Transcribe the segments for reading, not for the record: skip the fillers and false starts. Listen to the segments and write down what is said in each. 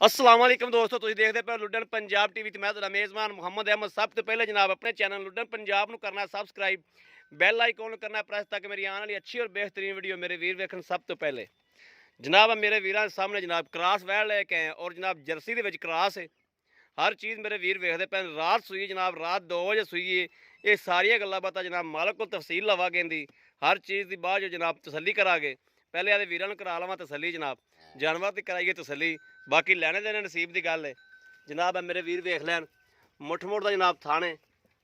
अस्सलाम वालेकुम दोस्तों, तुसीं देखदे पे लुड्डन पंजाब टीवी ते मैं तुहाडा मेज़बान मुहम्मद अहमद। सब तो पहले जनाब अपने चैनल लुड्डन पंजाब नूं करना सबसक्राइब, बैल आइकॉन करना प्रेस ताकि मेरी आने वाली अच्छी और बेहतरीन वीडियो मेरे वीर वेखन सब तो पहले। जनाब मेरे वीरां दे सामने जनाब क्रास वैड़ लेके आए और जनाब जर्सी दे विच क्रास है। हर चीज़ मेरे वीर वेखदे पे। रात सूई जनाब, रात 2 बजे सूई है। ये सारियां गल्लां बातां जनाब मालक को तफसील लवांगे इंदी हर चीज़ की बाद जनाब तसल्ली करांगे। पहले आदे वीरां नूं करा लवां तसल्ली जनाब, जानवर की कराइए तसल्ली, बाकी लैने देने नसीब की गल है जनाब। मेरे वीर वेख लैन मुठ मुठ का जनाब थाने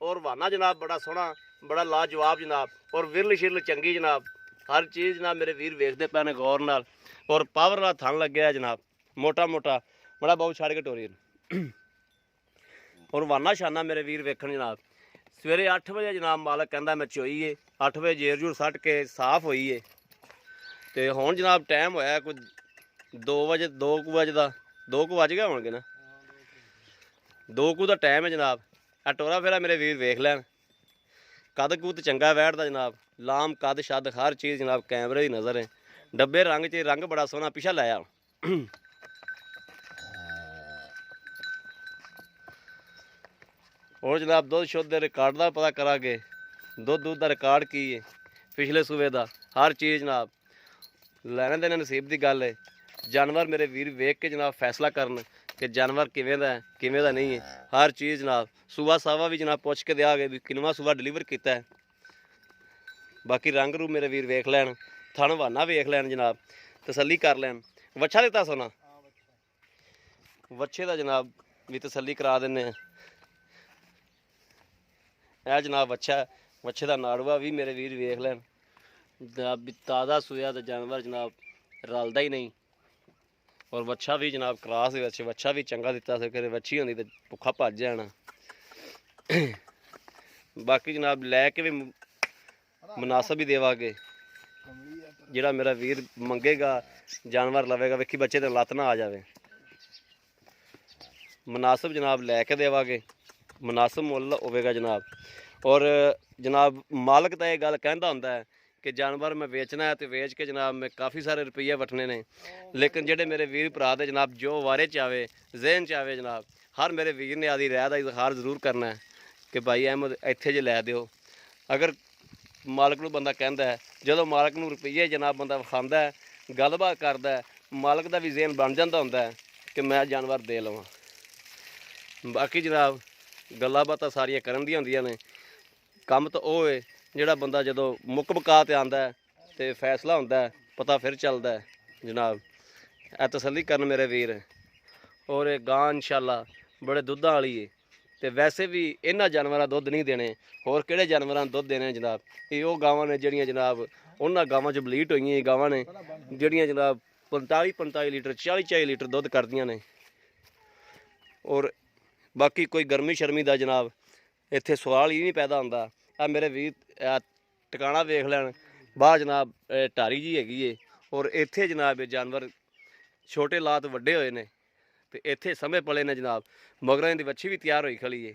और वाना जनाब बड़ा सोहना, बड़ा लाजवाब जनाब, और विरल शिरल चंगी जनाब। हर चीज़ जनाब मेरे वीर वेखते पे ने गौर नाल, और पावर नाल थन लग्या है जनाब, मोटा मोटा बड़ा बहुत छड़ के टोरी और वाना शाना मेरे वीर वेखन जनाब। सवेरे 8 बजे जनाब मालक कहता मैं चोई है, 8 बजे जेर जूर सट के साफ हुई है। तो हुण जनाब टाइम होया कोई 2 बजे, 2 बजे का 2 बज गए होणगे ना, 2 का टाइम है जनाब। आ टोरा फेरा मेरे वीर वेख लैन, कद कूद चंगा बैठदा जनाब, लाम कद शद हर चीज़ जनाब कैमरे की नज़र है। डब्बे रंग च रंग बड़ा सोहना पिछा लाया और जनाब दुध शुद्ध के रिकार्ड का पता करांगे, दुध का रिकार्ड की है पिछले सूबे का, हर चीज़ जनाब लैने देने नसीब की गल है। जानवर मेरे वीर वेख के जनाब फैसला करन कि जानवर किवें दा है किवें दा नहीं है। हर चीज़ जनाब सूबा सावा भी जनाब पुछ के देंगे भी किनवा सूबा डिलीवर किया है। बाकी रंग रूप मेरे वीर वेख लैन, थन वाना वेख लैन जनाब, तसल्ली कर लैन। वच्छा दिता सोना, वच्छे का जनाब भी तसल्ली करा देने। यह जनाब वच्छा, वच्छे का नाड़ुआ भी मेरे वीर वेख लैन जनाब, ताज़ा सूया तो जानवर जनाब रलदा ही नहीं। और वच्छा भी जनाब क्रास वच्छे, वच्छा भी चंगा दिता से, कदे वच्छी होंदी तो भुखा भज जाना। बाकी जनाब लैके भी मुनासब ही देवांगे, जिहड़ा मेरा वीर मंगेगा जानवर लवेगा, वेखी बच्चे ते लत्त ना आ जाए। मुनासब जनाब लैके देवांगे, मुनासब मुल होवेगा जनाब। और जनाब मालक तो यह गल कहता होंदा है कि जानवर मैं वेचना है तो वेच के जनाब मैं काफ़ी सारे रुपये वठने ने, लेकिन जेडे मेरे वीर भरा दे जनाब जो वारे च आवे जहन च आवे जनाब, हर मेरे वीर ने आदि राय का इजहार जरूर करना है कि भाई अहमद इत्थे जे लै दिओ। अगर मालक नूं बंदा कहता है, जो मालक नूं रुपये जनाब बंदा विखांदा है, गलबात करता है, मालक का भी जहन बन जाता होंदा है कि मैं जानवर दे लवां। बाकी जनाब गल्लां बातां सारियां करन दियां होंदियां ने, कम तो वह है जिहड़ा बंदा जो मुक मुका ते आंदा है तो फैसला होंदा है, पता फिर चलता है जनाब। ए तसल्ली करन मेरे वीर। और ये गां इंशाअल्लाह बड़े दुद्धां वाली है, तो वैसे भी इन्हां जानवरां दुध नहीं देने, होर किहड़े जानवरां दुध देने जनाब। ये वो गावां ने जिहड़ियां जनाब उन्हां गावां च बलीट होईयां गावां ने जिहड़ियां जनाब 45-45 लीटर 40-40 लीटर दुध करदियां ने। और बाकी कोई गर्मी शर्मी का जनाब इत्थे सवाल ही नहीं पैदा होंदा। आ मेरे वीर टिकाणा वेख लैन, बाहर जनाब ढारी जी हैगी है, और इत्थे जनाब जानवर छोटे लात वड्डे होए ने, तो इत्थे समय पले ने जनाब। मगरां इहदी वच्छी भी तैयार होई खड़ी है,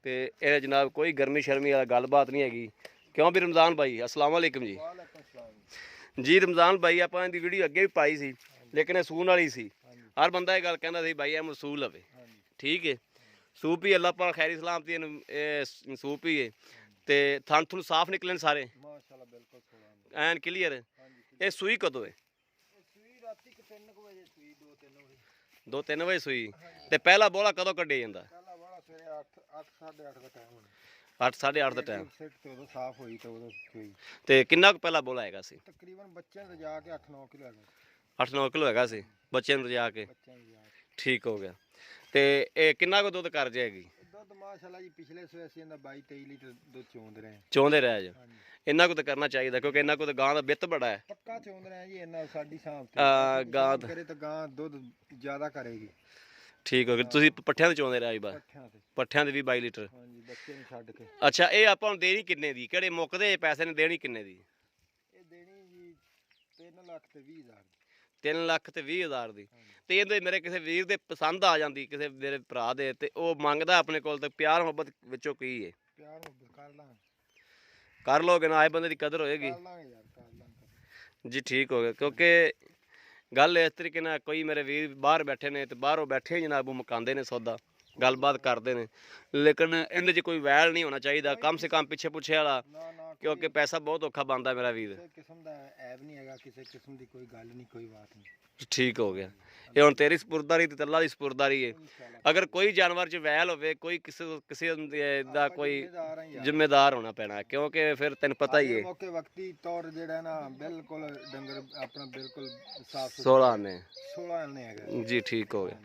तो यह जनाब कोई गर्मी शर्मी वाली गलबात नहीं हैगी। क्यों भी रमज़ान भाई, अस्सलाम वालेकुम जी। जी रमज़ान भाई आप इहदी वीडियो अगे भी पाई सी, लेकिन यह सून वाली सी। हर बंदा ये गल कहंदा सी भाई अहमद सूल लवे, ठीक है सूप ही अल्लाह पाक खैरी सलामती सूप ही है। तो थन थुन साफ निकले सारे एन क्लीयर। ये सूई कदों है? 2-3 बजे सूई। तो पहला बोला कदों कड्ढिया जांदा? 8-8:30 का टाइम। तो किन्ना कुछ पहला बोला हैगा सी? तकरीबन बच्चे ने जाके 8-9 किलो है। 8-9 किलो हैगा सी बच्चे नूं रजा के, ठीक हो गया। तो ये किन्ना कुछ दुध कर जाएगी? दुध माशाल्लाह जी पिछले सूए ਅਸੀਂ ਇਹਦਾ 22-23 ਲੀਟਰ ਦੁੱਧ ਚੋਂਦੇ ਰਹੇ। चौंदे रह जाओ, इन्ना को तो करना चाहिए क्योंकि इन्ना को तो गां का बित बड़ा है। ਪੱਕਾ ਚੋਂਦੇ ਰਹੇ ਜੀ ਇਹਨਾਂ ਸਾਡੀ ਸਾਹਮ ਤੇ गां ਕਰੇ ਤਾਂ ਗਾਂ ਦੁੱਧ ਜ਼ਿਆਦਾ ਕਰੇਗੀ। ठीक हो गया। तुसीं पट्ठियां ते चोंदे रहे बस? ਪੱਠਿਆਂ ਤੇ पट्ठियां ते भी 22 लीटर। ਹਾਂਜੀ ਬੱਚੇ ਨੂੰ ਛੱਡ ਕੇ। अच्छा ये आपां नूं देनी किन्ने दी, किहड़े मुकदे पैसे ने देनी किन्ने दी? ਇਹ ਦੇਣੀ ਜੀ 3 ਲੱਖ ਤੇ 20 ਹਜ਼ਾਰ। 3 ਲੱਖ ਤੇ 20 ਹਜ਼ਾਰ ਦੀ। ਤੇ ਇਹਦੇ ਮੇਰੇ ਕਿਸੇ ਵੀਰ ਦੇ ਪਸੰਦ ਆ ਜਾਂਦੀ, ਕਿਸੇ ਮੇਰੇ ਭਰਾ ਦੇ, ਤੇ ਉਹ ਮੰਗਦਾ ਆਪਣੇ ਕੋਲ, ਤੇ ਪਿਆਰ ਮੁਹੱਬਤ ਵਿੱਚੋਂ ਕੀ ਹੈ? ਪਿਆਰ ਮੁਹੱਬਤ ਕਰ ਲਾਂਗੇ। ਕਰ ਲੋਗੇ ਨਾ, ਆਏ ਬੰਦੇ ਦੀ ਕਦਰ ਹੋਏਗੀ ਕਰ ਲਾਂਗੇ ਯਾਰ, ਕਰ ਲਾਂਗੇ जी। ठीक हो गया क्योंकि ਗੱਲ ਇਸ ਤਰੀਕੇ ਨਾਲ ਕੋਈ ਮੇਰੇ ਵੀਰ ਬਾਹਰ ਬੈਠੇ ਨੇ ਤੇ ਬਾਹਰੋਂ ਬੈਠੇ ਜਨਾਬ ਉਹ ਮੁਕਾਉਂਦੇ ਨੇ ਸੌਦਾ, ਗੱਲਬਾਤ ਕਰਦੇ ਨੇ, ਲੇਕਿਨ ਇਹਦੇ 'ਚ ਕੋਈ ਵੈਲ ਨਹੀਂ ਹੋਣਾ ਚਾਹੀਦਾ, ਕਮ ਸੇ ਕਮ ਪਿੱਛੇ ਪੁੱਛੇ ਵਾਲਾ, ਨਾ ਕਿਉਂਕਿ ਪੈਸਾ ਬਹੁਤ ਔਖਾ ਬਣਦਾ ਮੇਰਾ ਵੀਰ। ਕਿਸੇ ਕਿਸਮ ਦਾ ਐਬ ਨਹੀਂ ਹੈਗਾ, ਕਿਸੇ ਕਿਸਮ ਦੀ ਕੋਈ ਗੱਲ ਨਹੀਂ, ਕੋਈ ਬਾਤ ਨਹੀਂ। ਠੀਕ ਹੋ ਗਿਆ, ਇਹ ਹੁਣ ਤੇਰੀ ਸਪੁਰਦਾਰੀ ਤੇ ਅੱਲਾ ਦੀ ਸਪੁਰਦਾਰੀ ਹੈ। ਅਗਰ ਕੋਈ ਜਾਨਵਰ 'ਚ ਵੈਲ ਹੋਵੇ, ਕੋਈ ਕਿਸੇ ਦਾ ਕੋਈ ਜ਼ਿੰਮੇਦਾਰ ਹੋਣਾ ਪੈਣਾ, ਕਿਉਂਕਿ ਫਿਰ ਤੈਨੂੰ ਪਤਾ ਹੀ ਹੈ। ਮੌਕੇ ਵਕਤੀ ਤੌਰ ਜਿਹੜਾ ਨਾ ਬਿਲਕੁਲ ਡੰਗਰ ਆਪਣਾ ਬਿਲਕੁਲ ਸਾਫ 16 ਨੇ 16 ਨੇ ਹੈਗਾ ਜੀ। ਠੀਕ ਹੋ ਗਿਆ।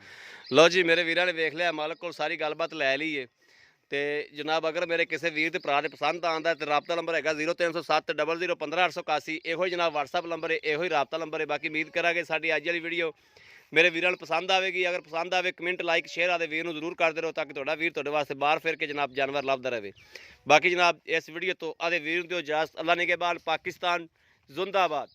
ਲਓ ਜੀ ਮੇਰੇ ਵੀਰਾਂ ਨੇ ਵੇਖ ਲਿਆ, ਮਾਲਕ ਕੋਲ ਸਾਰੀ ਗੱਲਬਾਤ ਲੈ ਲਈਏ ਤੇ ਜਨਾਬ ਅਗਰ ਮੇਰੇ ਕਿਸੇ ਵੀਰ ਦੇ ਭਰਾ ਦੇ ਪਸੰਦ ਆਉਂਦਾ ਤੇ ਰਾਬਤਾ ਨੰਬਰ ਹੈਗਾ 0307 00 15 881। ਇਹੋ ਹੀ ਜਨਾਬ WhatsApp ਨੰਬਰ ਹੈ, ਇਹੋ ਹੀ ਰਾਬਤਾ ਨੰਬਰ ਹੈ। ਬਾਕੀ ਉਮੀਦ ਕਰਾਂਗੇ ਸਾਡੀ ਅੱਜ ਵਾਲੀ ਵੀਡੀਓ ਮੇਰੇ ਵੀਰਾਂ ਨੂੰ ਪਸੰਦ ਆਵੇਗੀ। ਅਗਰ ਪਸੰਦ ਆਵੇ ਕਮੈਂਟ ਲਾਈਕ ਸ਼ੇਅਰ ਆਦੇ ਵੀਰ ਨੂੰ ਜ਼ਰੂਰ ਕਰਦੇ ਰਹੋ, ਤਾਂ ਕਿ ਤੁਹਾਡਾ ਵੀਰ ਤੁਹਾਡੇ ਵਾਸਤੇ ਬਾਹਰ ਫਿਰ ਕੇ ਜਨਾਬ ਜਾਨਵਰ ਲੱਭਦਾ ਰਹੇ। ਬਾਕੀ ਜਨਾਬ ਇਸ ਵੀਡੀਓ ਤੋਂ ਆਦੇ ਵੀਰ ਨੂੰ ਦਿਓ ਇਜਾਜ਼ਤ। ਅੱਲਾ ਨਿਗਹਿਬਾਨ। ਪਾਕਿਸਤਾਨ ਜ਼ਿੰਦਾਬਾਦ।